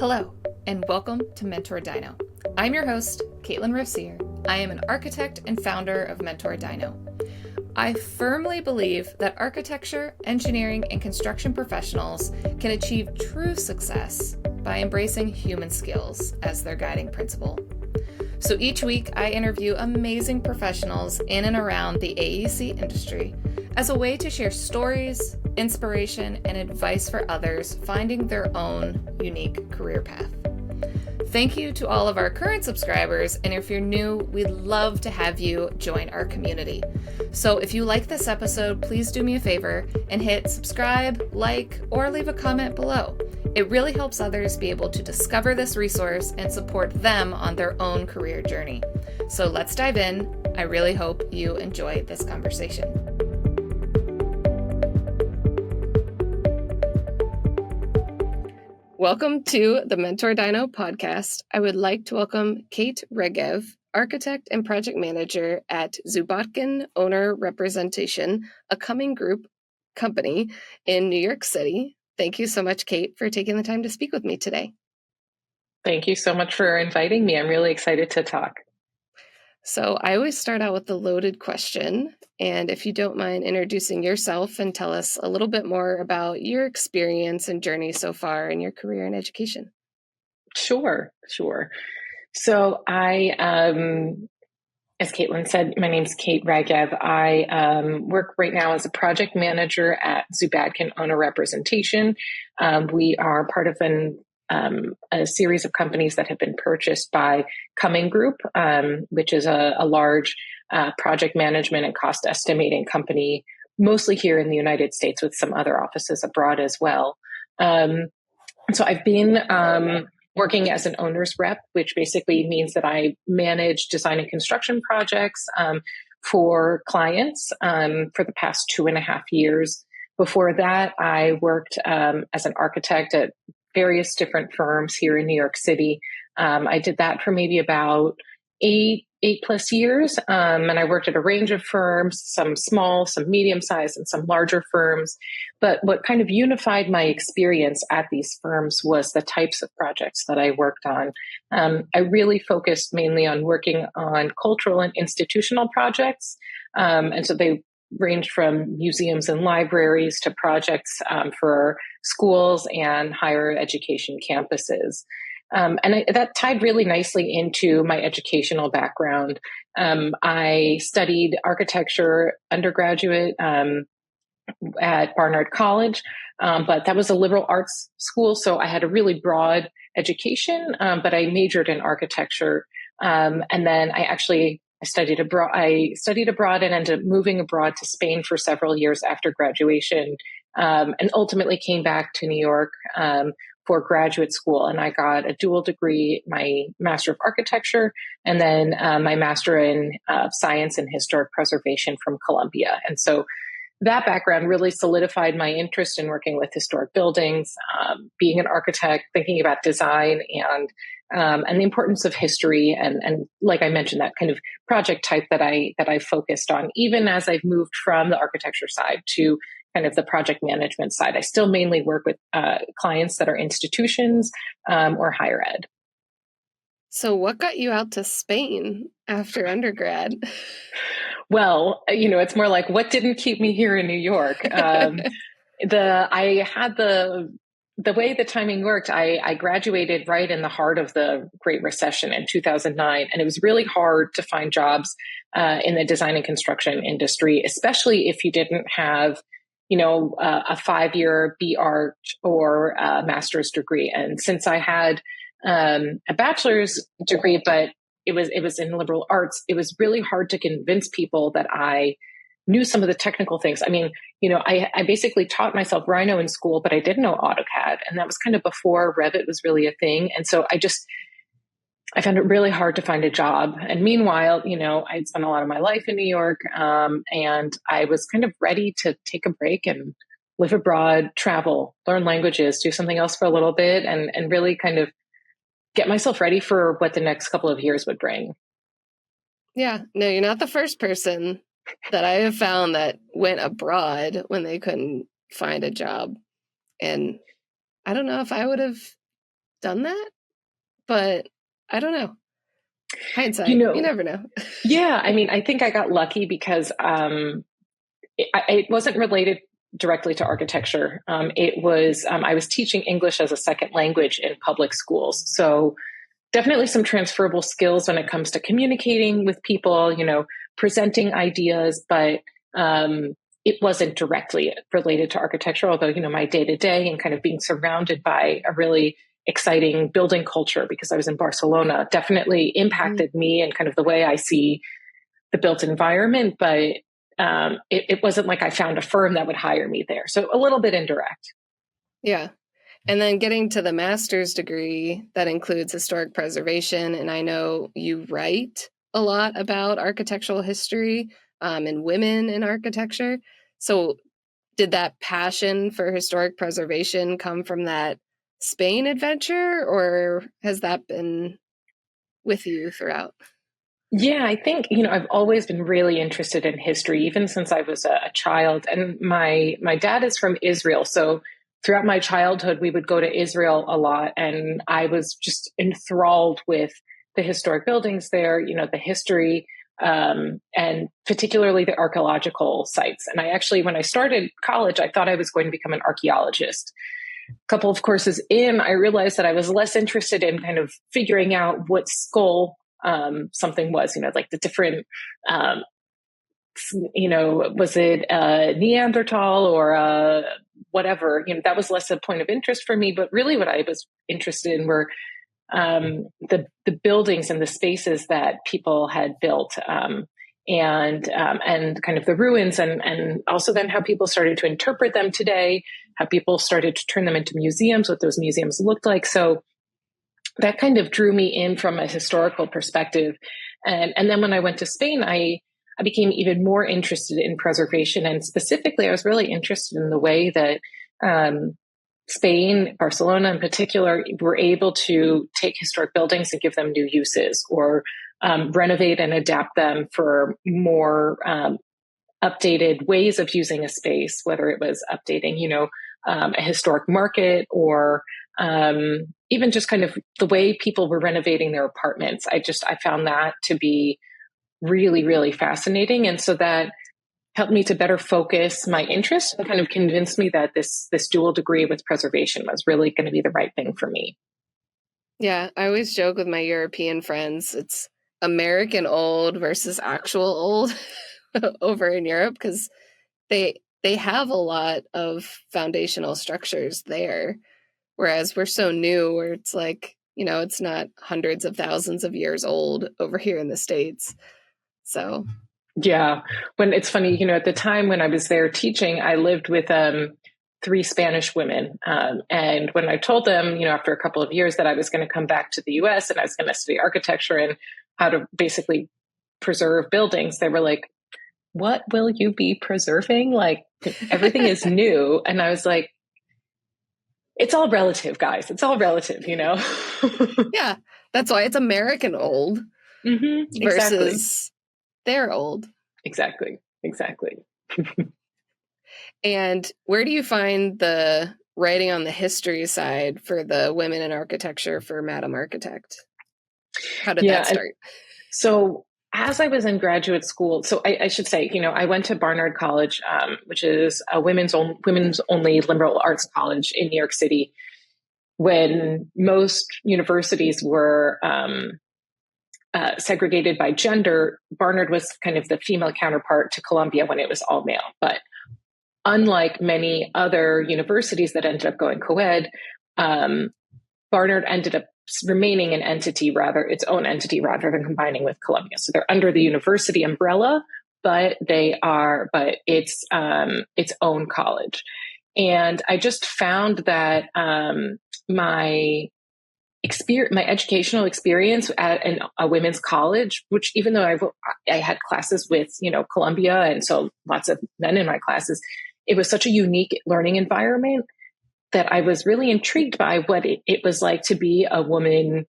Hello, and welcome to mentorDINO. I'm your host, Caitlin Rossier. I am an architect and founder of mentorDINO. I firmly believe that architecture, engineering, and construction professionals can achieve true success by embracing human skills as their guiding principle. So each week, I interview amazing professionals in and around the AEC industry as a way to share stories, inspiration, and advice for others finding their own unique career path. Thank you to all of our current subscribers, and if you're new, we'd love to have you join our community. So if you like this episode, please do me a favor and hit subscribe, like, or leave a comment below. It really helps others be able to discover this resource and support them on their own career journey. So let's dive in. I really hope you enjoy this conversation. Welcome to the mentorDINO podcast. I would like to welcome Kate Reggev, architect and project manager at Zubotkin Owner Representation, a Cumming Group company in New York City. Thank you so much, Kate, for taking the time to speak with me today. Thank you so much for inviting me. I'm really excited to talk. So I always start out with the loaded question. And if you don't mind introducing yourself and tell us a little bit more about your experience and journey so far in your career in education. Sure. So as Caitlin said, my name is Kate Reggev. I work right now as a project manager at Zubotkin Owner Representation. We are part of a series of companies that have been purchased by Cumming Group, which is a large project management and cost estimating company, mostly here in the United States with some other offices abroad as well. So I've been working as an owner's rep, which basically means that I manage design and construction projects for clients for the past 2.5 years. Before that, I worked as an architect at various different firms here in New York City. I did that for maybe about eight plus years. And I worked at a range of firms, some small, some medium sized, and some larger firms. But what kind of unified my experience at these firms was the types of projects that I worked on. I really focused mainly on working on cultural and institutional projects. And so they ranged from museums and libraries to projects for schools and higher education campuses. That tied really nicely into my educational background. I studied architecture undergraduate at Barnard College, but that was a liberal arts school, so I had a really broad education, but I majored in architecture. And then I studied abroad. I studied abroad and ended up moving abroad to Spain for several years after graduation, and ultimately came back to New York for graduate school. And I got a dual degree, my Master of Architecture, and then my Master in Science and Historic Preservation from Columbia. And so that background really solidified my interest in working with historic buildings, being an architect, thinking about design and the importance of history. And like I mentioned, that kind of project type that I focused on, even as I've moved from the architecture side to kind of the project management side. I still mainly work with clients that are institutions or higher ed. So what got you out to Spain after undergrad? Well, it's more like what didn't keep me here in New York. The way the timing worked, I graduated right in the heart of the Great Recession in 2009, and it was really hard to find jobs in the design and construction industry, especially if you didn't have a 5-year BArch or a master's degree. And since I had a bachelor's degree, but it was in liberal arts, it was really hard to convince people that I knew some of the technical things. I mean, I basically taught myself Rhino in school, but I didn't know AutoCAD. And that was kind of before Revit was really a thing. And so I found it really hard to find a job. And meanwhile, I'd spent a lot of my life in New York, and I was kind of ready to take a break and live abroad, travel, learn languages, do something else for a little bit, and really kind of get myself ready for what the next couple of years would bring. Yeah, no, you're not the first person that I have found that went abroad when they couldn't find a job. And I don't know if I would have done that, but I don't know. You Hindsight, you know, never know. yeah, I mean, I think I got lucky because it wasn't related directly to architecture. It was, I was teaching English as a second language in public schools. So definitely some transferable skills when it comes to communicating with people, presenting ideas, but it wasn't directly related to architecture, although, my day to day and kind of being surrounded by a really exciting building culture because I was in Barcelona definitely impacted me and kind of the way I see the built environment. But it wasn't like I found a firm that would hire me there. So a little bit indirect. Yeah. And then getting to the master's degree that includes historic preservation. And I know you write a lot about architectural history and women in architecture. So did that passion for historic preservation come from that Spain adventure, or has that been with you throughout? Yeah, I think, I've always been really interested in history, even since I was a child. And my dad is from Israel. So throughout my childhood, we would go to Israel a lot. And I was just enthralled with the historic buildings there, the history, and particularly the archaeological sites. And I actually, when I started college, I thought I was going to become an archaeologist. A couple of courses in, I realized that I was less interested in kind of figuring out what skull something was, like the different, was it Neanderthal or whatever, that was less a point of interest for me. But really what I was interested in were the buildings and the spaces that people had built, and kind of the ruins, and also then how people started to interpret them today, how people started to turn them into museums, what those museums looked like. So that kind of drew me in from a historical perspective. And then when I went to Spain, I became even more interested in preservation. And specifically, I was really interested in the way that Spain, Barcelona in particular, were able to take historic buildings and give them new uses, or renovate and adapt them for more updated ways of using a space, whether it was updating, a historic market, or even just kind of the way people were renovating their apartments. I found that to be really, really fascinating. And so that helped me to better focus my interest and kind of convinced me that this dual degree with preservation was really going to be the right thing for me. Yeah, I always joke with my European friends, it's American old versus actual old over in Europe, because they have a lot of foundational structures there, whereas we're so new where it's like, it's not hundreds of thousands of years old over here in the States. So Yeah. When it's funny, at the time when I was there teaching, I lived with three Spanish women. And when I told them, after a couple of years that I was going to come back to the US and I was going to study architecture and how to basically preserve buildings, they were like, what will you be preserving? Like, everything is new. And I was like, it's all relative, guys. It's all relative, yeah, that's why it's American old Exactly. versus they're old. Exactly. And where do you find the writing on the history side for the women in architecture for Madam Architect? How did that start? So as I was in graduate school, so I should say, I went to Barnard College, which is a women's only liberal arts college in New York City. When most universities were segregated by gender, Barnard was kind of the female counterpart to Columbia when it was all male. But unlike many other universities that ended up going co-ed, Barnard ended up remaining its own entity rather than combining with Columbia. So they're under the university umbrella, but it's its own college. And I just found that my educational experience at a women's college, which even though I had classes with, Columbia, and so lots of men in my classes, it was such a unique learning environment that I was really intrigued by what it was like to be a woman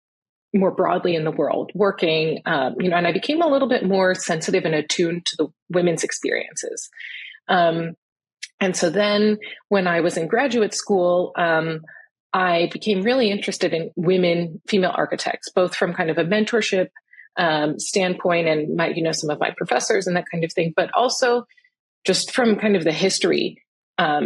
more broadly in the world working, and I became a little bit more sensitive and attuned to the women's experiences. And so then when I was in graduate school, I became really interested in women, female architects, both from kind of a mentorship standpoint and some of my professors and that kind of thing, but also just from kind of the history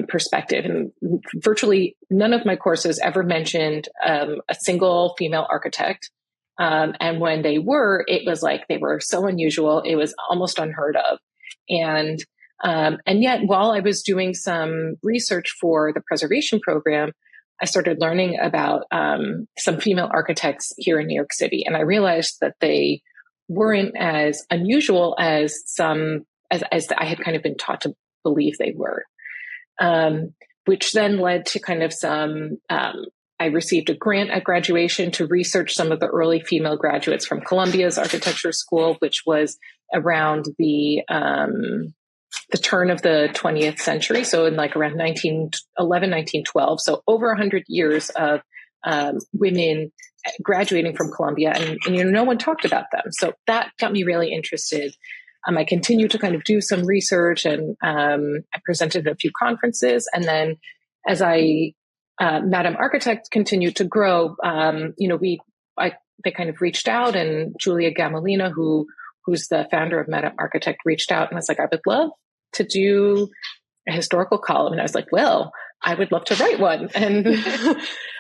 perspective. And virtually none of my courses ever mentioned a single female architect. And when they were, it was like they were so unusual, it was almost unheard of. And yet, while I was doing some research for the preservation program, I started learning about some female architects here in New York City, and I realized that they weren't as unusual as I had kind of been taught to believe they were, which then led to kind of I received a grant at graduation to research some of the early female graduates from Columbia's architecture school, which was around the turn of the 20th century. So in like around 1911, 1912. So over 100 years of women graduating from Columbia, and no one talked about them. So that got me really interested. I continued to kind of do some research, and I presented at a few conferences. And then as Madam Architect continued to grow, they kind of reached out, and Julia Gamelina, who's the founder of Madam Architect, reached out, and I was like, I would love to do a historical column. And I was like, well, I would love to write one. And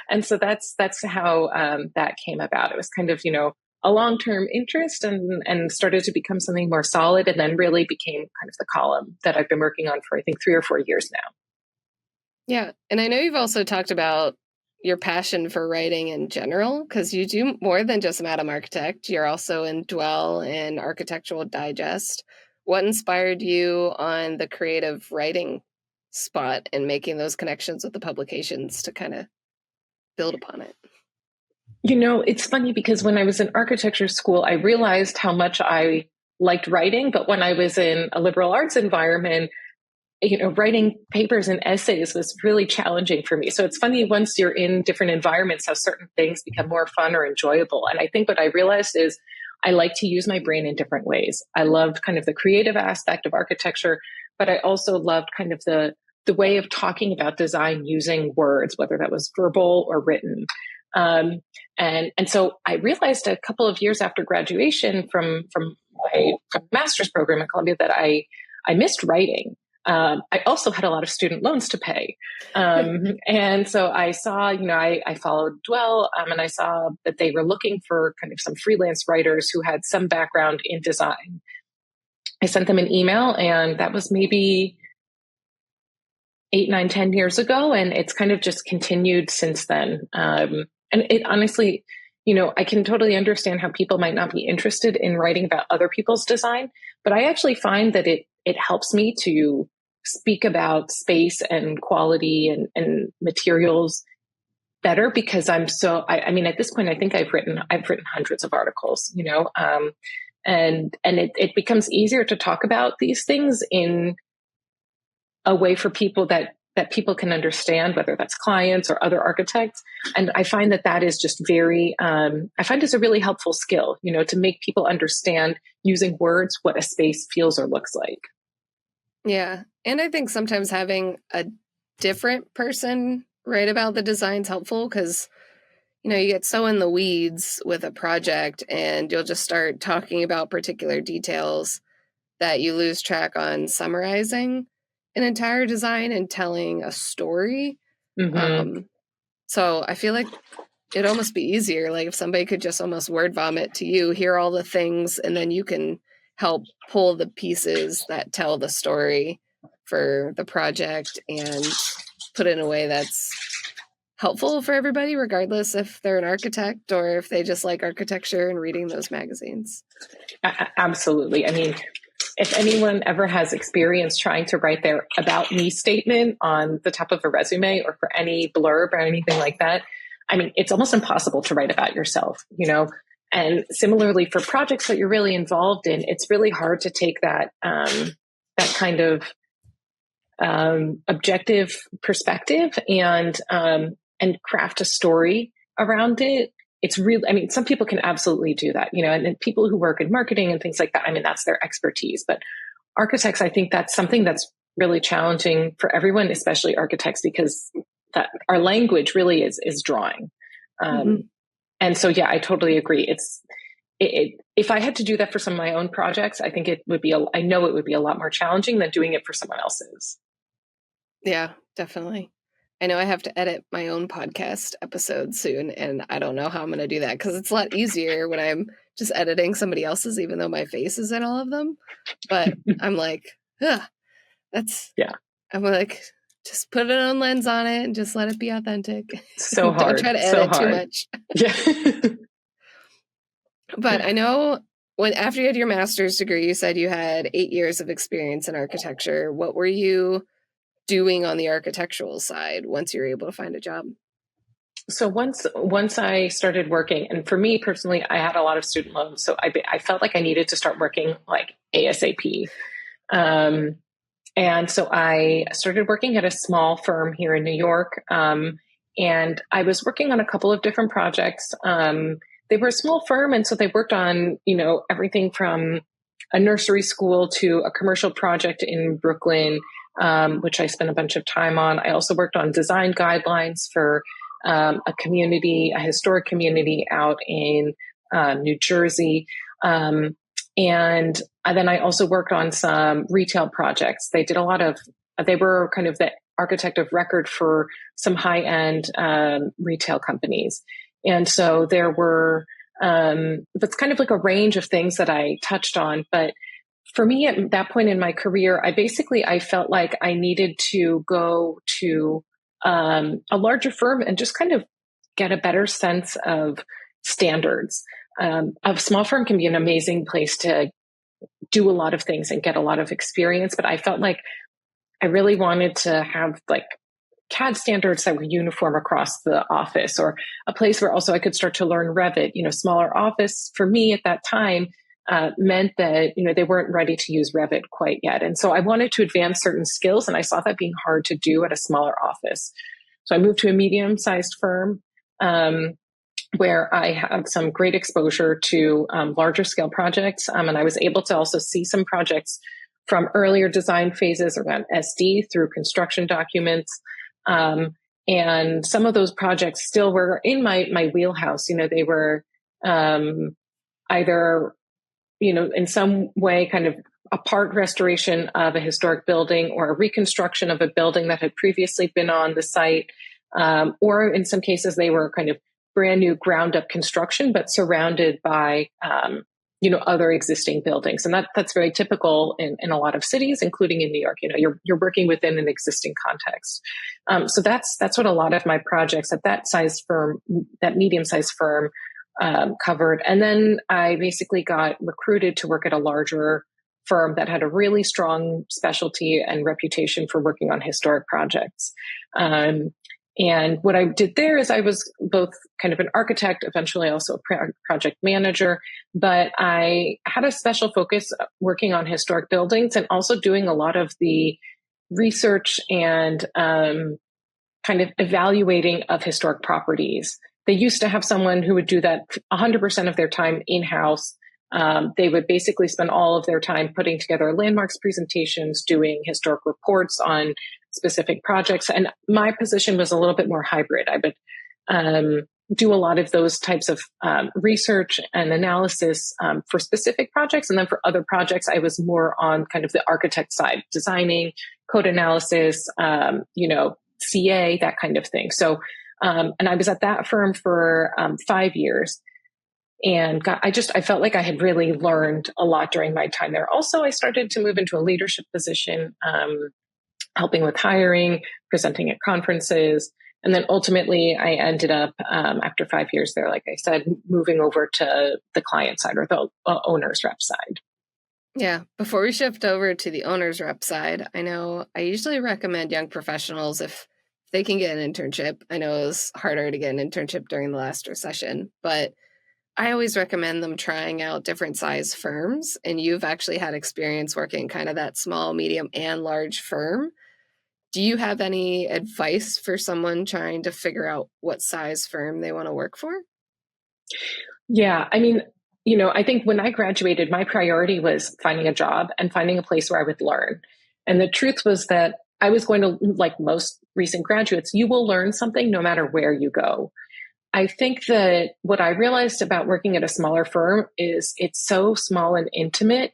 and so that's how that came about. It was kind of, a long-term interest, and started to become something more solid, and then really became kind of the column that I've been working on for, I think, 3 or 4 years now. Yeah. And I know you've also talked about your passion for writing in general, because you do more than just Madam Architect. You're also in Dwell and Architectural Digest. What inspired you on the creative writing spot and making those connections with the publications to kind of build upon it? It's funny because when I was in architecture school, I realized how much I liked writing. But when I was in a liberal arts environment, writing papers and essays was really challenging for me. So it's funny, once you're in different environments, how certain things become more fun or enjoyable. And I think what I realized is I like to use my brain in different ways. I loved kind of the creative aspect of architecture, but I also loved kind of the way of talking about design using words, whether that was verbal or written. And so I realized a couple of years after graduation from my master's program at Columbia that I missed writing. I also had a lot of student loans to pay. And so I saw, I followed Dwell, and I saw that they were looking for kind of some freelance writers who had some background in design. I sent them an email, and that was maybe 8, 9, 10 years ago. And it's kind of just continued since then. And it honestly, I can totally understand how people might not be interested in writing about other people's design, but I actually find that it helps me to speak about space and quality and materials better, because I'm so, I mean, at this point, I think I've written hundreds of articles, and it becomes easier to talk about these things in a way for people that people can understand, whether that's clients or other architects. And I find that is just very, I find it's a really helpful skill, to make people understand using words what a space feels or looks like. Yeah. And I think sometimes having a different person write about the design's helpful, because, you get so in the weeds with a project, and you'll just start talking about particular details that you lose track on summarizing an entire design and telling a story. Mm-hmm. So I feel like it'd almost be easier, like if somebody could just almost word vomit to you, hear all the things, and then you can help pull the pieces that tell the story for the project and put it in a way that's helpful for everybody, regardless if they're an architect or if they just like architecture and reading those magazines. Absolutely. I mean, if anyone ever has experience trying to write their about me statement on the top of a resume or for any blurb or anything like that, I mean, it's almost impossible to write about yourself, And similarly for projects that you're really involved in, it's really hard to take that kind of objective perspective and craft a story around it. It's really, I mean, some people can absolutely do that, and people who work in marketing and things like that, I mean, that's their expertise. But architects, I think that's something that's really challenging for everyone, especially architects, because that our language really is drawing. Mm-hmm. And so, yeah, I totally agree. If I had to do that for some of my own projects, I think I know it would be a lot more challenging than doing it for someone else's. Yeah, definitely. I know I have to edit my own podcast episode soon, and I don't know how I'm going to do that because it's a lot easier when I'm just editing somebody else's, even though my face is in all of them. But I'm like, ugh, Yeah, I'm like, just put an own lens on it and just let it be authentic. so Don't try hard, to so edit too hard. much. Yeah. But I know after you had your master's degree, you said you had 8 years of experience in architecture. What were you doing on the architectural side once you were able to find a job? So once I started working, and for me personally, I had a lot of student loans, so I felt like I needed to start working like ASAP. And so I started working at a small firm here in New York, and I was working on a couple of different projects. They were a small firm, and so they worked on everything from a nursery school to a commercial project in Brooklyn, which I spent a bunch of time on. I also worked on design guidelines for a historic community out in New Jersey. And then I also worked on some retail projects. They were kind of the architect of record for some high-end retail companies. And so there were, it's kind of like a range of things that I touched on. But for me, at that point in my career, I felt like I needed to go to a larger firm and just kind of get a better sense of standards. A small firm can be an amazing place to do a lot of things and get a lot of experience, but I felt like I really wanted to have like CAD standards that were uniform across the office, or a place where also I could start to learn Revit. Smaller office for me at that time meant that they weren't ready to use Revit quite yet, and so I wanted to advance certain skills, and I saw that being hard to do at a smaller office. So I moved to a medium-sized firm where I have some great exposure to larger scale projects, and I was able to also see some projects from earlier design phases around SD through construction documents. And some of those projects still were in my wheelhouse. They were either, in some way kind of a part restoration of a historic building or a reconstruction of a building that had previously been on the site. Or in some cases, they were kind of brand new ground up construction, but surrounded by, other existing buildings. And that's very typical in a lot of cities, including in New York. You're working within an existing context. So that's what a lot of my projects at that medium-sized firm, covered. And then I basically got recruited to work at a larger firm that had a really strong specialty and reputation for working on historic projects. And what I did there is I was both kind of an architect, eventually also a project manager, but I had a special focus working on historic buildings and also doing a lot of the research and kind of evaluating of historic properties. They used to have someone who would do that 100% of their time in-house. They would basically spend all of their time putting together landmarks presentations, doing historic reports on specific projects. And my position was a little bit more hybrid. I would do a lot of those types of research and analysis for specific projects. And then for other projects, I was more on kind of the architect side, designing, code analysis, CA, that kind of thing. So, and I was at that firm for 5 years. And I felt like I had really learned a lot during my time there. Also, I started to move into a leadership position, helping with hiring, presenting at conferences. And then ultimately, I ended up, after 5 years there, like I said, moving over to the client side or the owner's rep side. Yeah. Before we shift over to the owner's rep side, I know I usually recommend young professionals if they can get an internship. I know it was harder to get an internship during the last recession, but I always recommend them trying out different size firms. And you've actually had experience working kind of that small, medium, and large firm. Do you have any advice for someone trying to figure out what size firm they want to work for? Yeah, I mean, I think when I graduated, my priority was finding a job and finding a place where I would learn. And the truth was that I was going to, like most recent graduates, you will learn something no matter where you go. I think that what I realized about working at a smaller firm is it's so small and intimate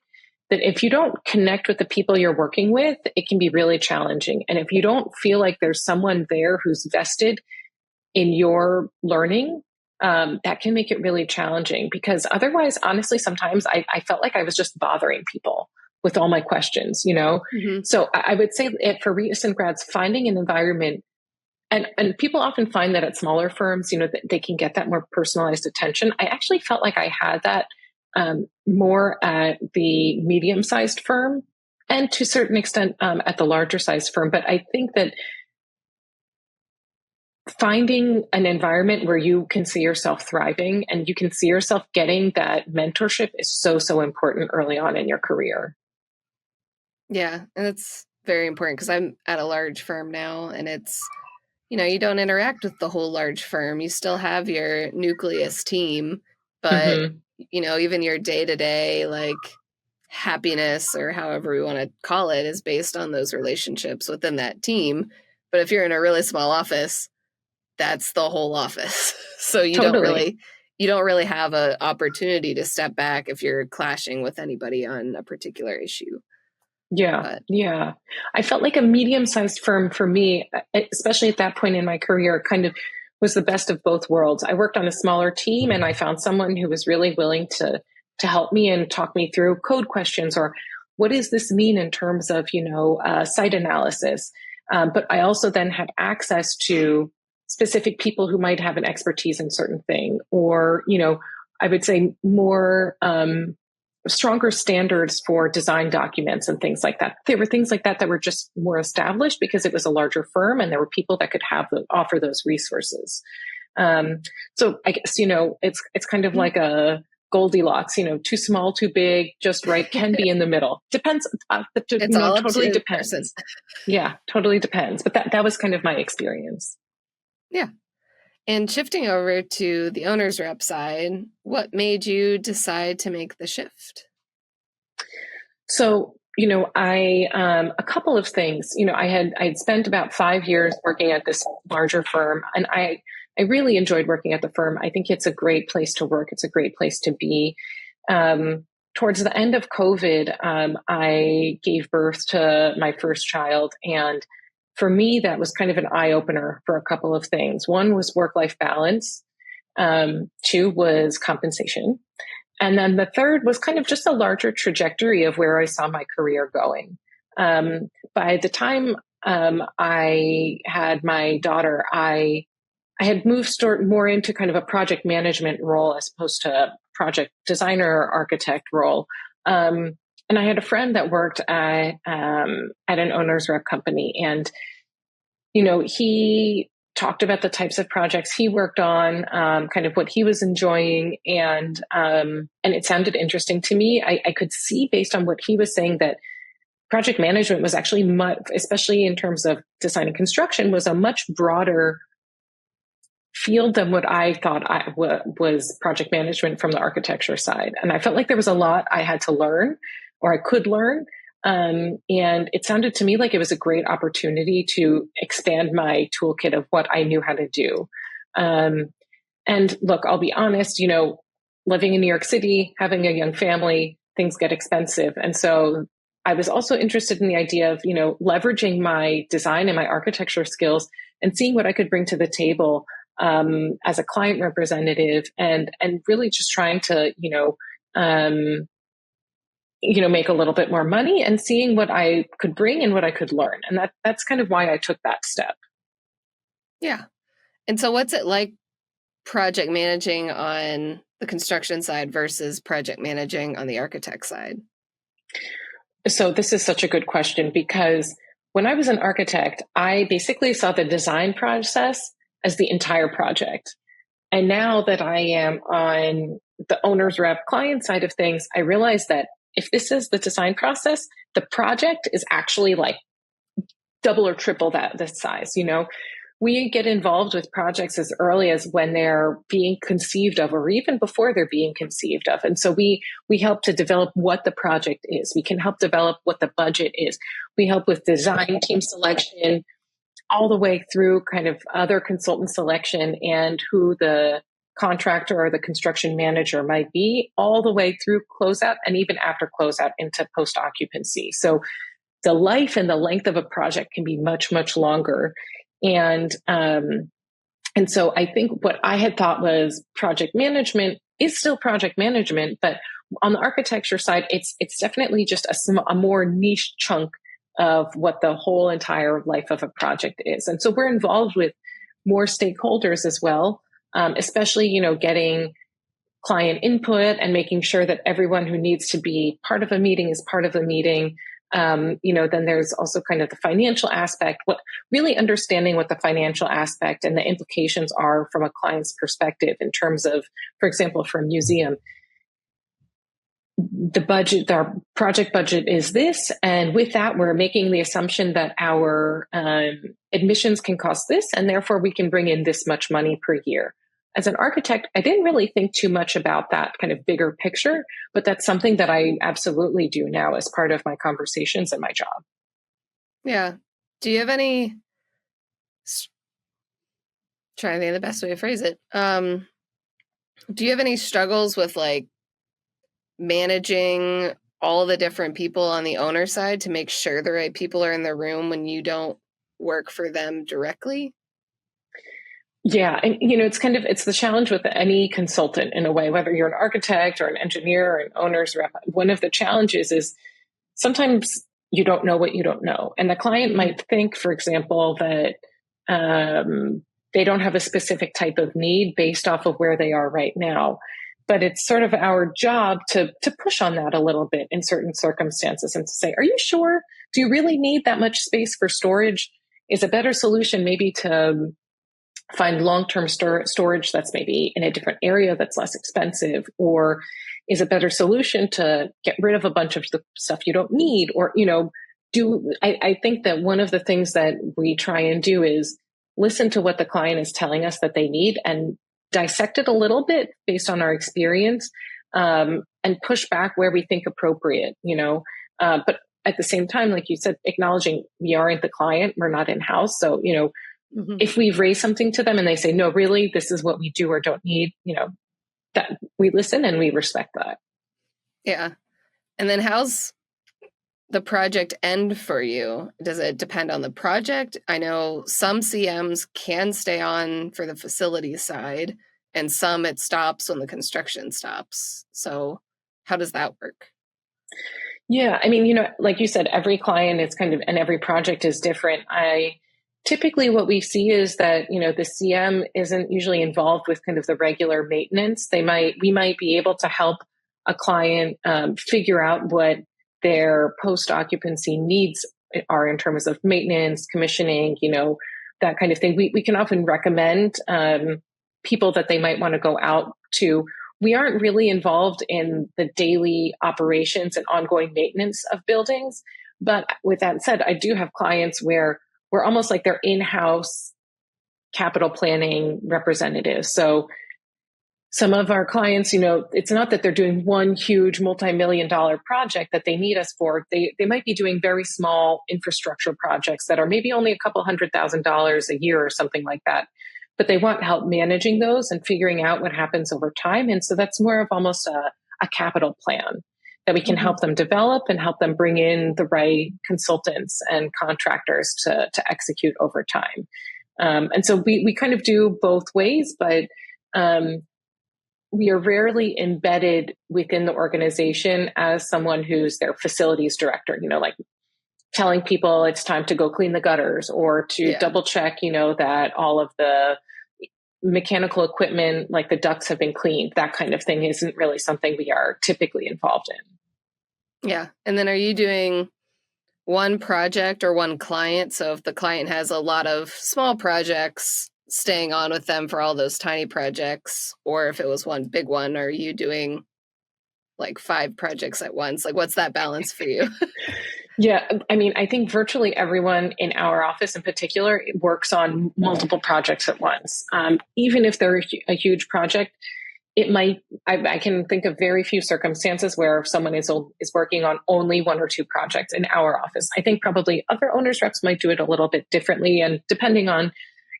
that if you don't connect with the people you're working with, it can be really challenging. And if you don't feel like there's someone there who's vested in your learning, that can make it really challenging, because otherwise, honestly, sometimes I felt like I was just bothering people with all my questions, you know? Mm-hmm. So I would say for recent grads, finding an environment, and people often find that at smaller firms, you know, that they can get that more personalized attention. I actually felt like I had that more at the medium-sized firm, and to a certain extent at the larger sized firm. But I think that finding an environment where you can see yourself thriving and you can see yourself getting that mentorship is so, so important early on in your career. Yeah, and it's very important because I'm at a large firm now, and it's, you know, you don't interact with the whole large firm. You still have your nucleus team, but, Mm-hmm. you know, even your day-to-day, like, happiness or however we want to call it is based on those relationships within that team. But if you're in a really small office, that's the whole office. So Totally. you don't really have an opportunity to step back if you're clashing with anybody on a particular issue. Yeah. But Yeah. I felt like a medium-sized firm for me, especially at that point in my career, kind of was the best of both worlds. I worked on a smaller team and I found someone who was really willing to help me and talk me through code questions, or what does this mean in terms of, you know, site analysis. But I also then had access to specific people who might have an expertise in certain thing, or, you know, I would say more, stronger standards for design documents and things like that. There were things like that that were just more established because it was a larger firm and there were people that could offer those resources. So I guess, you know, it's kind of like a Goldilocks, you know, too small, too big, just right, can be in the middle. Depends, you it's know, all up to totally the person. depends. Yeah, totally depends. But that was kind of my experience. Yeah. And shifting over to the owner's rep side, what made you decide to make the shift? So, you know, a couple of things, you know, I'd spent about 5 years working at this larger firm, and I really enjoyed working at the firm. I think it's a great place to work. It's a great place to be. Towards the end of COVID, I gave birth to my first child. And for me, that was kind of an eye opener for a couple of things. One was work-life balance. Two was compensation. And then the third was kind of just a larger trajectory of where I saw my career going. By the time I had my daughter, I had moved more into kind of a project management role as opposed to a project designer or architect role. And I had a friend that worked at an owner's rep company, and you know, he talked about the types of projects he worked on, kind of what he was enjoying, and it sounded interesting to me. I could see based on what he was saying that project management was actually much, especially in terms of design and construction, was a much broader field than what I thought was project management from the architecture side. And I felt like there was a lot I had to learn, or I could learn. And it sounded to me like it was a great opportunity to expand my toolkit of what I knew how to do. And look, I'll be honest, you know, living in New York City, having a young family, things get expensive. And so I was also interested in the idea of, you know, leveraging my design and my architecture skills and seeing what I could bring to the table as a client representative, and really just trying to, make a little bit more money and seeing what I could bring and what I could learn. And that's kind of why I took that step. Yeah. And so what's it like project managing on the construction side versus project managing on the architect side? So this is such a good question, because when I was an architect, I basically saw the design process as the entire project. And now that I am on the owner's rep client side of things, I realize that if this is the design process, the project is actually like double or triple the size. You know, we get involved with projects as early as when they're being conceived of, or even before they're being conceived of. And so we help to develop what the project is. We can help develop what the budget is. We help with design, team selection, all the way through kind of other consultant selection and who the contractor or the construction manager might be, all the way through closeout and even after closeout into post-occupancy. So the life and the length of a project can be much, much longer. And so I think what I had thought was project management is still project management, but on the architecture side, it's definitely just a more niche chunk of what the whole entire life of a project is. And so we're involved with more stakeholders as well, especially, getting client input and making sure that everyone who needs to be part of a meeting is part of the meeting. Then there's also kind of the financial aspect, really understanding what the financial aspect and the implications are from a client's perspective in terms of, for example, for a museum, the budget, our project budget is this. And with that, we're making the assumption that our admissions can cost this, and therefore we can bring in this much money per year. As an architect, I didn't really think too much about that kind of bigger picture, but that's something that I absolutely do now as part of my conversations and my job. Yeah. Do you have any, trying to think of the best way to phrase it. Do you have any struggles with like managing all the different people on the owner side to make sure the right people are in the room when you don't work for them directly? Yeah. And, it's the challenge with any consultant in a way, whether you're an architect or an engineer or an owner's rep. One of the challenges is sometimes you don't know what you don't know. And the client might think, for example, that they don't have a specific type of need based off of where they are right now. But it's sort of our job to push on that a little bit in certain circumstances and to say, are you sure? Do you really need that much space for storage? Is a better solution maybe to find long-term storage that's maybe in a different area that's less expensive? Or is a better solution to get rid of a bunch of the stuff you don't need? Or, I think that one of the things that we try and do is listen to what the client is telling us that they need and dissect it a little bit based on our experience, and push back where we think appropriate, but at the same time, like you said, acknowledging we aren't the client, we're not in-house. So, if we've raised something to them and they say, no, really, this is what we do or don't need, that we listen and we respect that. Yeah. And then how's the project end for you? Does it depend on the project? I know some CMs can stay on for the facility side, and some it stops when the construction stops. So how does that work? Yeah. Like you said, every client is and every project is different. Typically what we see is that, the CM isn't usually involved with kind of the regular maintenance. We might be able to help a client figure out what their post-occupancy needs are in terms of maintenance, commissioning, that kind of thing. We can often recommend people that they might want to go out to. We aren't really involved in the daily operations and ongoing maintenance of buildings. But with that said, I do have clients where we're almost like their in-house capital planning representatives. So some of our clients, it's not that they're doing one huge multi-million-dollar project that they need us for. They might be doing very small infrastructure projects that are maybe only a couple $100,000 a year or something like that. But they want help managing those and figuring out what happens over time. And so that's more of almost a capital plan that we can help them develop and help them bring in the right consultants and contractors to execute over time. And so we kind of do both ways, but we are rarely embedded within the organization as someone who's their facilities director, like telling people it's time to go clean the gutters or to double check, that all of the mechanical equipment, like the ducts have been cleaned. That kind of thing isn't really something we are typically involved in. Yeah. And then are you doing one project or one client? So if the client has a lot of small projects, staying on with them for all those tiny projects, or if it was one big one, are you doing like 5 projects at once? Like, what's that balance for you? Yeah, I think virtually everyone in our office in particular works on multiple projects at once. Even if they're a huge project, it might, I can think of very few circumstances where someone is working on only one or two projects in our office. I think probably other owners reps might do it a little bit differently. And depending on,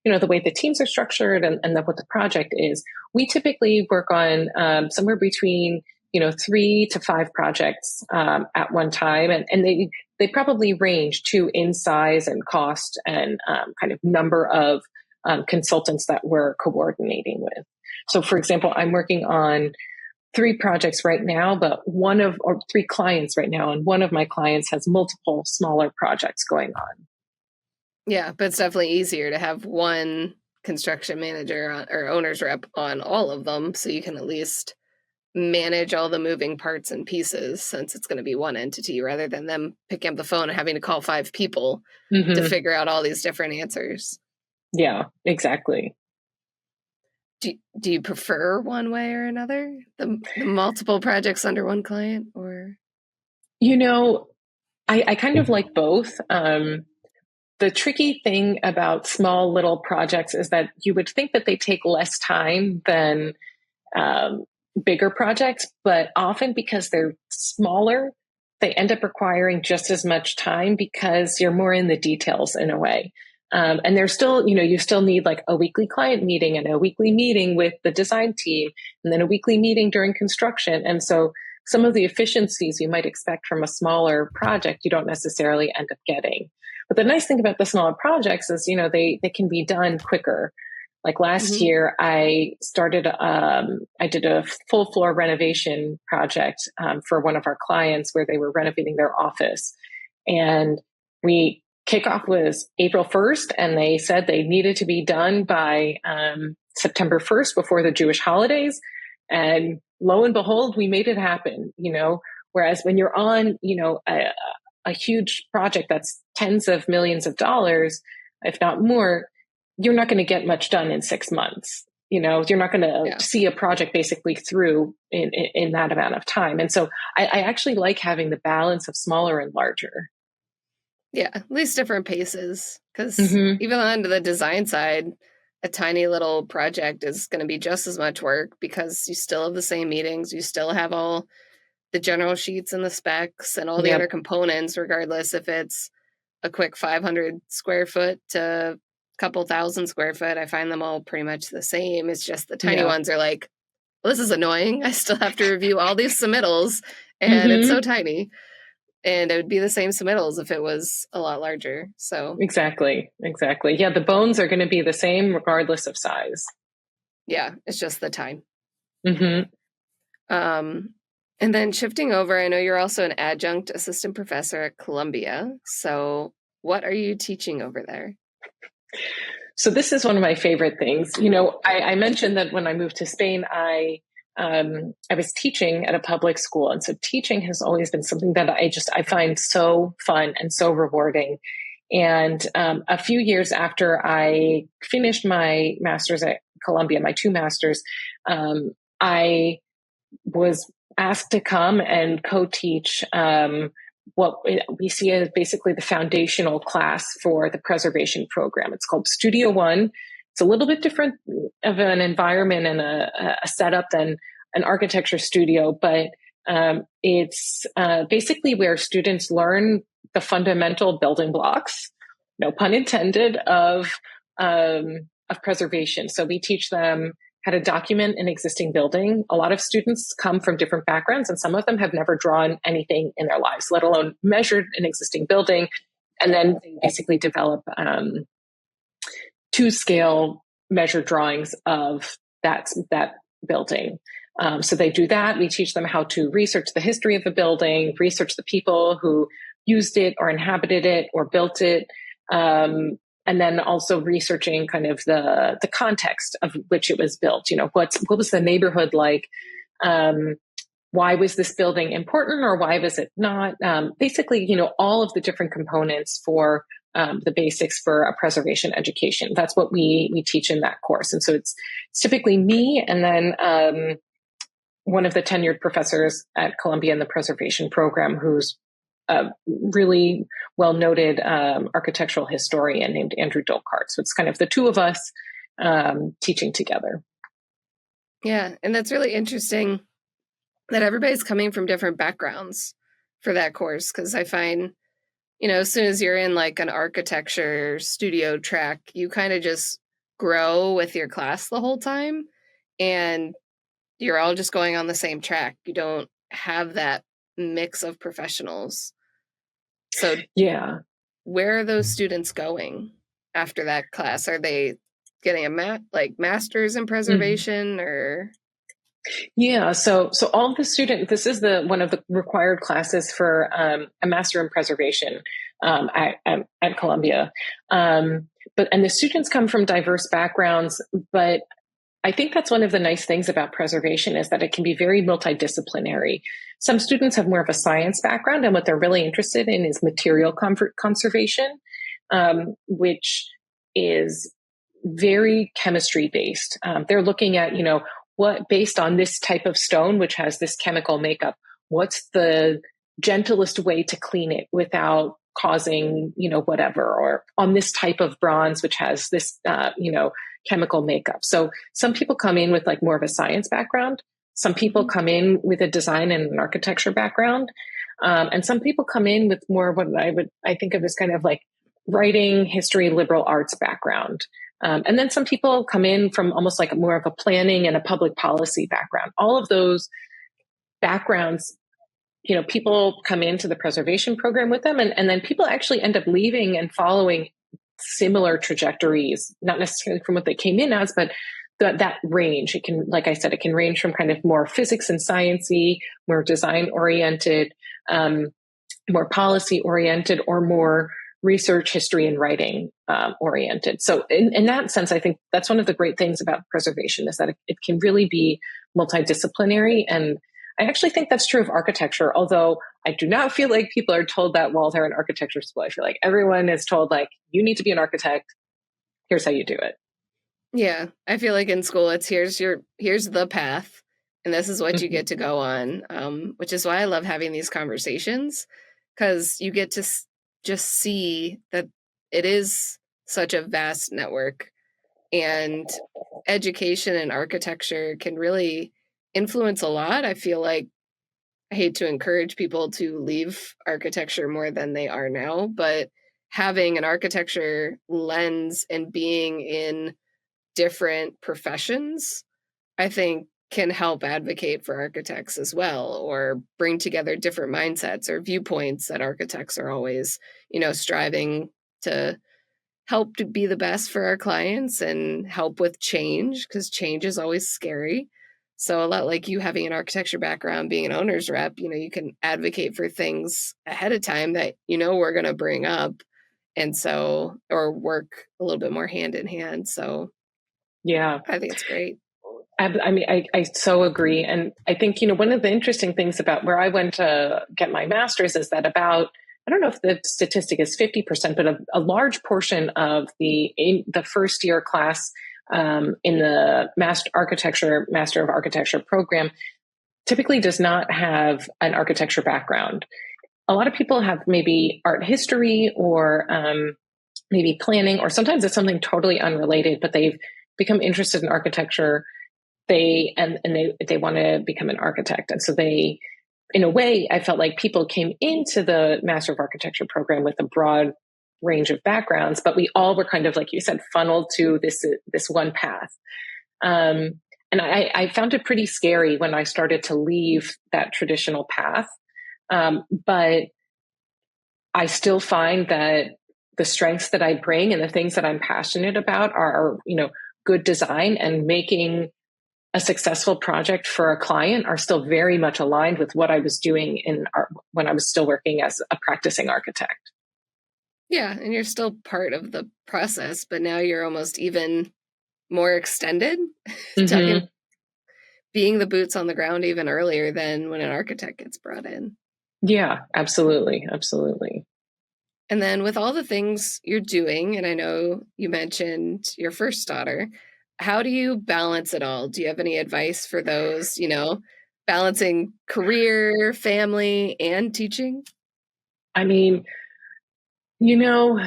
the way the teams are structured and what the project is, we typically work on somewhere between, 3 to 5 projects at one time. And they probably range too in size and cost and kind of number of consultants that we're coordinating with. So for example, I'm working on 3 projects right now, or 3 clients right now. And one of my clients has multiple smaller projects going on. Yeah, but it's definitely easier to have one construction manager or owner's rep on all of them, so you can at least manage all the moving parts and pieces, since it's going to be one entity, rather than them picking up the phone and having to call 5 people to figure out all these different answers. Yeah, exactly. Do you prefer one way or another, the multiple projects under one client, or? I kind of like both. The tricky thing about small little projects is that you would think that they take less time than bigger projects, but often because they're smaller, they end up requiring just as much time because you're more in the details in a way. And there's still, you still need like a weekly client meeting and a weekly meeting with the design team, and then a weekly meeting during construction. And so some of the efficiencies you might expect from a smaller project, you don't necessarily end up getting. But the nice thing about the smaller projects is, they can be done quicker. Like last year, I did a full floor renovation project for one of our clients where they were renovating their office. And kickoff was April 1st, and they said they needed to be done by September 1st before the Jewish holidays. And lo and behold, we made it happen, whereas when you're on, a huge project that's tens of millions of dollars, if not more, you're not going to get much done in 6 months. You're not going to see a project basically through in that amount of time. And so I actually like having the balance of smaller and larger. Yeah, at least different paces, because even on the design side, a tiny little project is going to be just as much work, because you still have the same meetings, you still have all the general sheets and the specs and all the other components, regardless if it's a quick 500 square foot to a couple thousand square foot. I find them all pretty much the same. It's just the tiny ones are like, well, this is annoying. I still have to review all these submittals, and it's so tiny. And it would be the same submittals if it was a lot larger. So Exactly. Yeah, the bones are going to be the same regardless of size. Yeah, it's just the time. And then shifting over, I know you're also an adjunct assistant professor at Columbia. So what are you teaching over there? So this is one of my favorite things. I mentioned that when I moved to Spain, I was teaching at a public school. And so teaching has always been something that I find so fun and so rewarding. And a few years after I finished my master's at Columbia, my 2 masters, I was asked to come and co-teach what we see as basically the foundational class for the preservation program. It's called Studio One. It's a little bit different of an environment and a setup than an architecture studio, but it's basically where students learn the fundamental building blocks, no pun intended, of preservation. So we teach them how to document an existing building. A lot of students come from different backgrounds, and some of them have never drawn anything in their lives, let alone measured an existing building. And then they basically develop 2-scale measured drawings of that building. So they do that. We teach them how to research the history of the building, research the people who used it or inhabited it or built it. And then also researching kind of the context of which it was built. What was the neighborhood like? Why was this building important, or why was it not? Basically, all of the different components for the basics for a preservation education. That's what we teach in that course. And so it's typically me and then one of the tenured professors at Columbia in the preservation program, who's a really well-noted architectural historian named Andrew Dolkart. So it's kind of the 2 of us teaching together. Yeah, and that's really interesting that everybody's coming from different backgrounds for that course, because I find, as soon as you're in like an architecture studio track, you kind of just grow with your class the whole time, and you're all just going on the same track. You don't have that mix of professionals. So Yeah. where are those students going after that class? Are they getting a master's in Mhm. preservation, or? Yeah, so all of the this is the one of the required classes for a master in preservation at Columbia. And the students come from diverse backgrounds, but I think that's one of the nice things about preservation is that it can be very multidisciplinary. Some students have more of a science background, and what they're really interested in is material conservation, which is very chemistry based. They're looking at, what based on this type of stone, which has this chemical makeup, what's the gentlest way to clean it without causing, whatever, or on this type of bronze, which has this, chemical makeup. So some people come in with like more of a science background. Some people come in with a design and an architecture background. And some people come in with more of what I think of as kind of like writing, history, liberal arts background. And then some people come in from almost like more of a planning and a public policy background. All of those backgrounds, people come into the preservation program with them, and then people actually end up leaving and following similar trajectories, not necessarily from what they came in as, but that range. It can, like I said, it can range from kind of more physics and sciencey, more design oriented, more policy oriented, or more research, history, and writing oriented. So in that sense, I think that's one of the great things about preservation is that it can really be multidisciplinary. And I actually think that's true of architecture, although I do not feel like people are told that while they're in architecture school. I feel like everyone is told, like, you need to be an architect. Here's how you do it. Yeah, I feel like in school it's here's the path, and this is what you Mhm. get to go on. Which is why I love having these conversations, because you get to just see that it is such a vast network, and education and architecture can really influence a lot. I feel like I hate to encourage people to leave architecture more than they are now, but having an architecture lens and being in different professions, I think can help advocate for architects as well, or bring together different mindsets or viewpoints that architects are always, striving to help to be the best for our clients and help with change, because change is always scary. So a lot like you having an architecture background, being an owner's rep, you can advocate for things ahead of time that we're going to bring up, and so or work a little bit more hand in hand. So Yeah. I think it's great. I mean, I so agree. And I think, one of the interesting things about where I went to get my master's is that I don't know if the statistic is 50%, but a large portion of the first year class in the Master of Architecture program typically does not have an architecture background. A lot of people have maybe art history or maybe planning, or sometimes it's something totally unrelated, but they've become interested in architecture. They want to become an architect, and so they, in a way, I felt like people came into the Master of Architecture program with a broad range of backgrounds, but we all were kind of, like you said, funneled to this one path. And I found it pretty scary when I started to leave that traditional path. But I still find that the strengths that I bring and the things that I'm passionate about are, good design and making a successful project for a client are still very much aligned with what I was doing when I was still working as a practicing architect. Yeah, and you're still part of the process, but now you're almost even more extended, talking Mm-hmm. being the boots on the ground even earlier than when an architect gets brought in. Yeah, absolutely. Absolutely. And then with all the things you're doing, and I know you mentioned your first daughter, how do you balance it all? Do you have any advice for those, balancing career, family, and teaching? I mean, you know,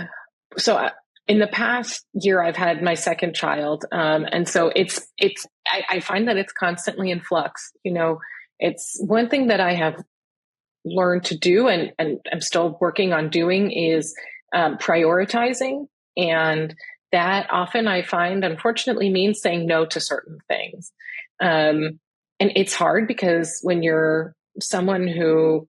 so in the past year, I've had my second child. And so I find that it's constantly in flux. It's one thing that I have learned to do and I'm still working on doing is prioritizing. And that often I find, unfortunately, means saying no to certain things. And it's hard because when you're someone who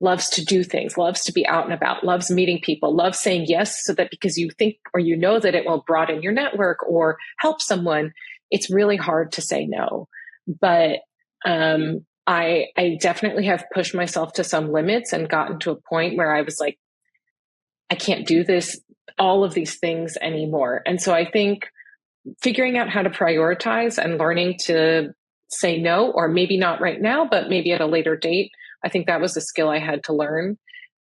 loves to do things, loves to be out and about, loves meeting people, loves saying yes, so that because you think or you know that it will broaden your network or help someone, it's really hard to say no. But I definitely have pushed myself to some limits and gotten to a point where I was like, I can't do all of these things anymore. And so I think figuring out how to prioritize and learning to say no, or maybe not right now, but maybe at a later date, I think that was a skill I had to learn.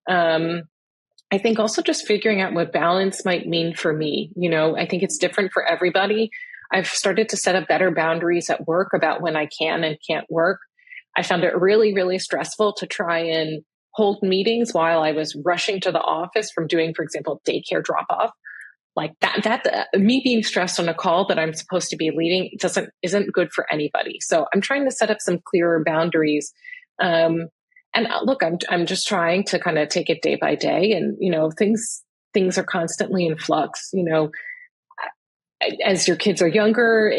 I think also just figuring out what balance might mean for me. I think it's different for everybody. I've started to set up better boundaries at work about when I can and can't work. I found it really, really stressful to try and hold meetings while I was rushing to the office from doing, for example, daycare drop off. Like that me being stressed on a call that I'm supposed to be leading isn't good for anybody. So I'm trying to set up some clearer boundaries. And look, I'm just trying to kind of take it day by day, and things are constantly in flux. As your kids are younger,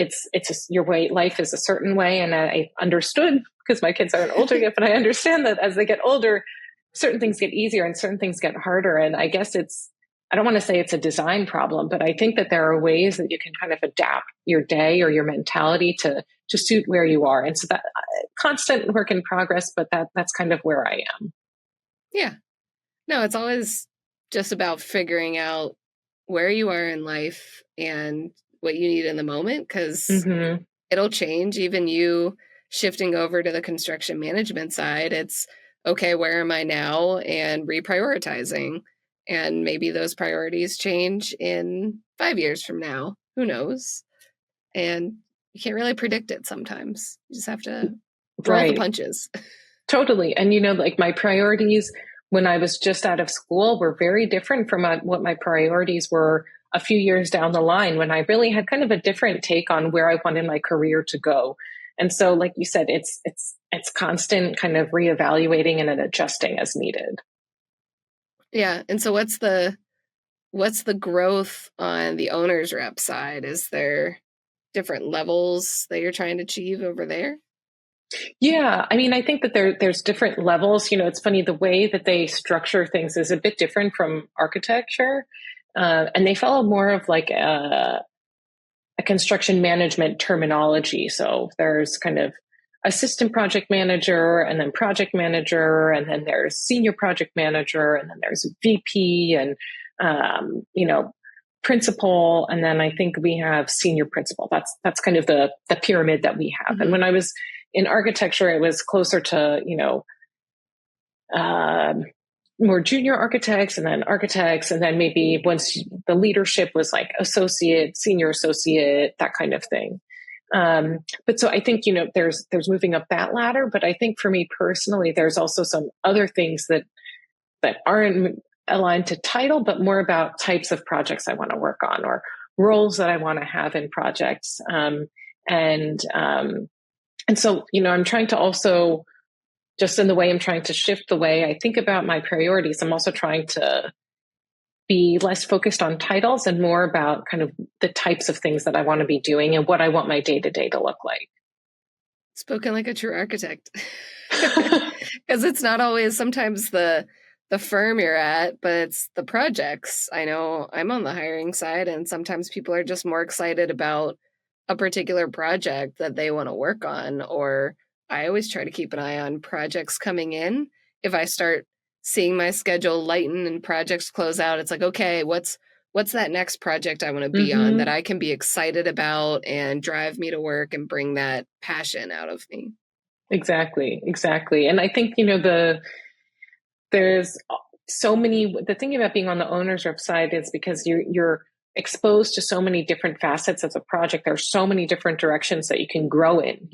your way life is a certain way, and I understood because my kids aren't older yet, but I understand that as they get older, certain things get easier and certain things get harder. And I guess I don't want to say it's a design problem, but I think that there are ways that you can kind of adapt your day or your mentality to suit where you are. And so that constant work in progress, but that's kind of where I am. Yeah. No, it's always just about figuring out where you are in life and what you need in the moment, because it'll change. Even you shifting over to the construction management side, it's okay, where am I now, and reprioritizing. And maybe those priorities change in 5 years from now. Who knows? And you can't really predict it sometimes. You just have to roll the punches. Totally. And, like my priorities when I was just out of school were very different from what my priorities were a few years down the line, when I really had kind of a different take on where I wanted my career to go. And so, like you said, it's constant kind of reevaluating and adjusting as needed. Yeah. And so what's the growth on the owner's rep side? Is there different levels that you're trying to achieve over there? Yeah, I mean, I think that there's different levels. It's funny, the way that they structure things is a bit different from architecture, and they follow more of like a construction management terminology. So there's kind of assistant project manager, and then project manager, and then there's senior project manager, and then there's VP, and principal, and then I think we have senior principal. That's kind of the pyramid that we have. And when I was in architecture, it was closer to more junior architects, and then maybe once the leadership was like associate, senior associate, that kind of thing. But so I think there's moving up that ladder. But I think for me personally, there's also some other things that aren't aligned to title, but more about types of projects I want to work on, or roles that I want to have in projects. And so, I'm trying to also, just in the way I'm trying to shift the way I think about my priorities, I'm also trying to be less focused on titles and more about kind of the types of things that I want to be doing and what I want my day-to-day to look like. Spoken like a true architect. Because it's not always sometimes the firm you're at, but it's the projects. I know I'm on the hiring side, and sometimes people are just more excited about a particular project that they want to work on. Or I always try to keep an eye on projects coming in. If I start seeing my schedule lighten and projects close out, it's like, okay, what's that next project I want to be on that I can be excited about and drive me to work and bring that passion out of me? Exactly. And I think, there's so many, the thing about being on the owner's rep side is because you're exposed to so many different facets of the project. There's so many different directions that you can grow in,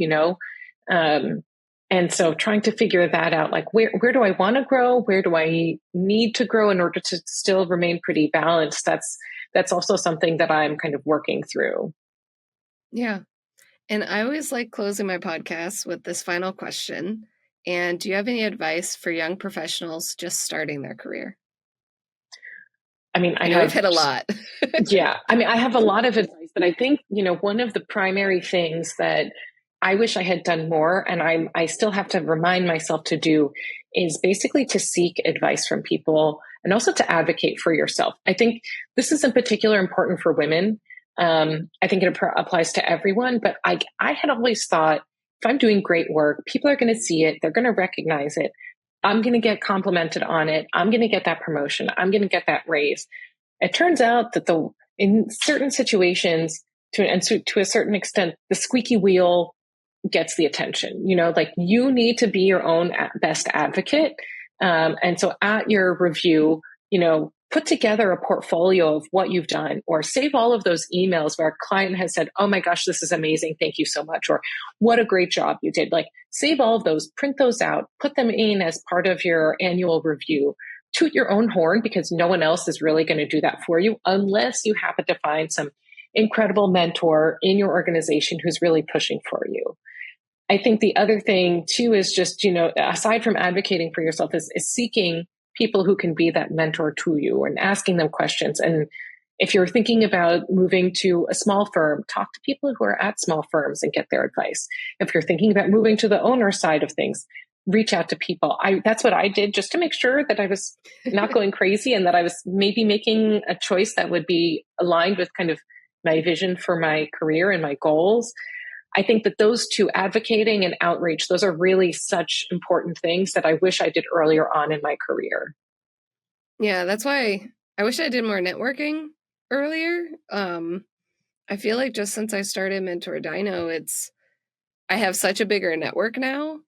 and so trying to figure that out, like where do I want to grow? Where do I need to grow in order to still remain pretty balanced? that's also something that I'm kind of working through. Yeah. And I always like closing my podcast with this final question. And do you have any advice for young professionals just starting their career? I mean, I know we've hit a lot. Yeah. I mean, I have a lot of advice, but I think, one of the primary things that I wish I had done more, and I still have to remind myself to do, is basically to seek advice from people and also to advocate for yourself. I think this is in particular important for women. I think it applies to everyone, but I had always thought if I'm doing great work, people are going to see it, they're going to recognize it. I'm going to get complimented on it. I'm going to get that promotion. I'm going to get that raise. It turns out that in certain situations, to a certain extent, the squeaky wheel gets the attention. Like you need to be your own best advocate. And so at your review, put together a portfolio of what you've done, or save all of those emails where a client has said, "Oh my gosh, this is amazing. Thank you so much." Or "What a great job you did." Like save all of those, print those out, put them in as part of your annual review. Toot your own horn, because no one else is really going to do that for you unless you happen to find some incredible mentor in your organization who's really pushing for you. I think the other thing too is just, aside from advocating for yourself, is seeking people who can be that mentor to you and asking them questions. And if you're thinking about moving to a small firm, talk to people who are at small firms and get their advice. If you're thinking about moving to the owner side of things, reach out to people. That's what I did, just to make sure that I was not going crazy and that I was maybe making a choice that would be aligned with kind of my vision for my career and my goals. I think that those two, advocating and outreach, those are really such important things that I wish I did earlier on in my career. Yeah, that's why I wish I did more networking earlier. I feel like just since I started mentorDINO, I have such a bigger network now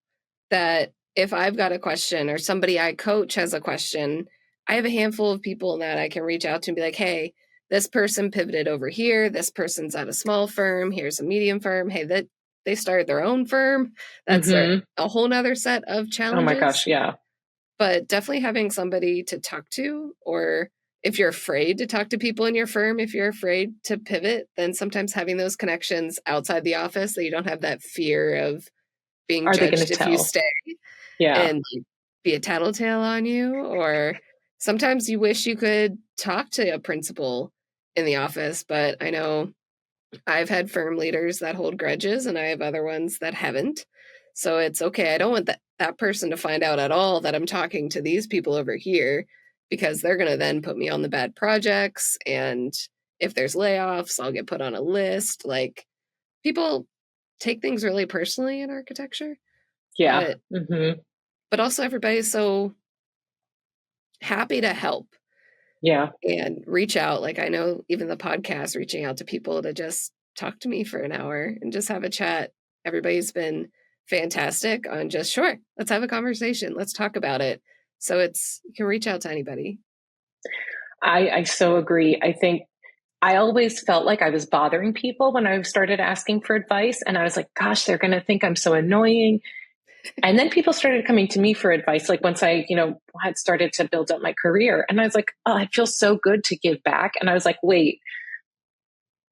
that if I've got a question or somebody I coach has a question, I have a handful of people that I can reach out to and be like, "Hey, this person pivoted over here. This person's at a small firm. Here's a medium firm. Hey, they started their own firm." That's a whole nother set of challenges. Oh my gosh, yeah. But definitely having somebody to talk to, or if you're afraid to talk to people in your firm, if you're afraid to pivot, then sometimes having those connections outside the office, that you don't have that fear of being judged if you stay and be a tattletale on you. Or sometimes you wish you could talk to a principal in the office, but I know I've had firm leaders that hold grudges and I have other ones that haven't. So it's okay. I don't want that person to find out at all that I'm talking to these people over here, because they're going to then put me on the bad projects. And if there's layoffs, I'll get put on a list. Like, people take things really personally in architecture. Yeah. But also everybody's so happy to help. Yeah. And reach out. Like, I know even the podcast, reaching out to people to just talk to me for an hour and just have a chat. Everybody's been fantastic on just, sure, let's have a conversation. Let's talk about it. So you can reach out to anybody. I so agree. I think I always felt like I was bothering people when I started asking for advice. And I was like, gosh, they're going to think I'm so annoying. And then people started coming to me for advice. Like once I, had started to build up my career, and I was like, oh, it feels so good to give back. And I was like, wait,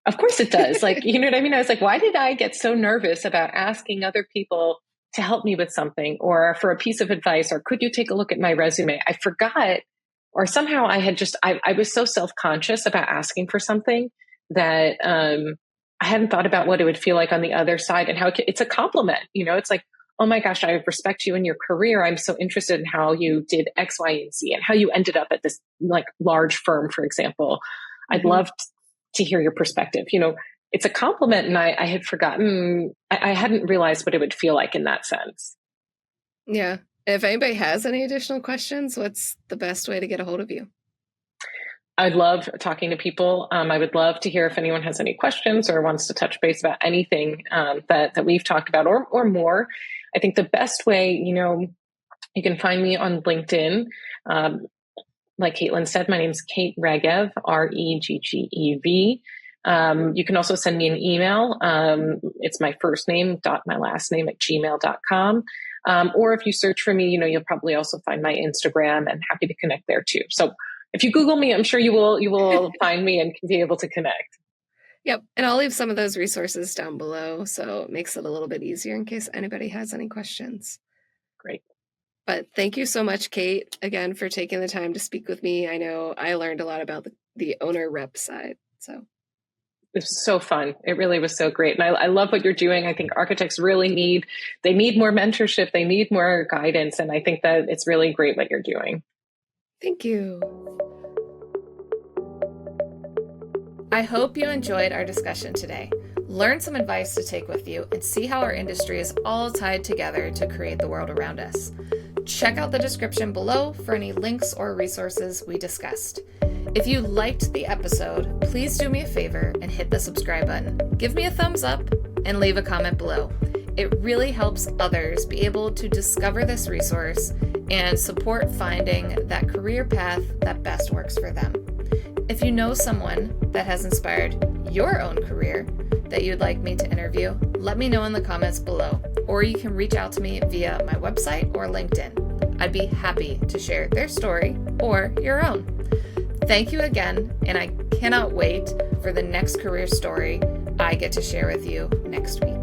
of course it does. Like, you know what I mean? I was like, why did I get so nervous about asking other people to help me with something, or for a piece of advice, or could you take a look at my resume? I forgot, or somehow I was so self-conscious about asking for something that I hadn't thought about what it would feel like on the other side, and how it's a compliment. It's like, oh my gosh, I respect you in your career. I'm so interested in how you did X, Y, and Z, and how you ended up at this like large firm, for example. I'd love to hear your perspective. It's a compliment, and I had forgotten, I hadn't realized what it would feel like in that sense. Yeah. If anybody has any additional questions, what's the best way to get a hold of you? I'd love talking to people. I would love to hear if anyone has any questions or wants to touch base about anything that we've talked about, or more. I think the best way, you can find me on LinkedIn. Like Caitlin said, my name is Kate Reggev, Reggev. You can also send me an email. It's my first name dot my last name at gmail.com. Or if you search for me, you'll probably also find my Instagram, and happy to connect there too. So if you Google me, I'm sure you will find me and be able to connect. Yep. And I'll leave some of those resources down below, so it makes it a little bit easier in case anybody has any questions. Great. But thank you so much, Kate, again, for taking the time to speak with me. I know I learned a lot about the owner rep side. So it was so fun. It really was so great. And I love what you're doing. I think architects really need more mentorship. They need more guidance. And I think that it's really great what you're doing. Thank you. I hope you enjoyed our discussion today. Learn some advice to take with you and see how our industry is all tied together to create the world around us. Check out the description below for any links or resources we discussed. If you liked the episode, please do me a favor and hit the subscribe button. Give me a thumbs up and leave a comment below. It really helps others be able to discover this resource and support finding that career path that best works for them. If you know someone that has inspired your own career that you'd like me to interview, let me know in the comments below, or you can reach out to me via my website or LinkedIn. I'd be happy to share their story or your own. Thank you again, and I cannot wait for the next career story I get to share with you next week.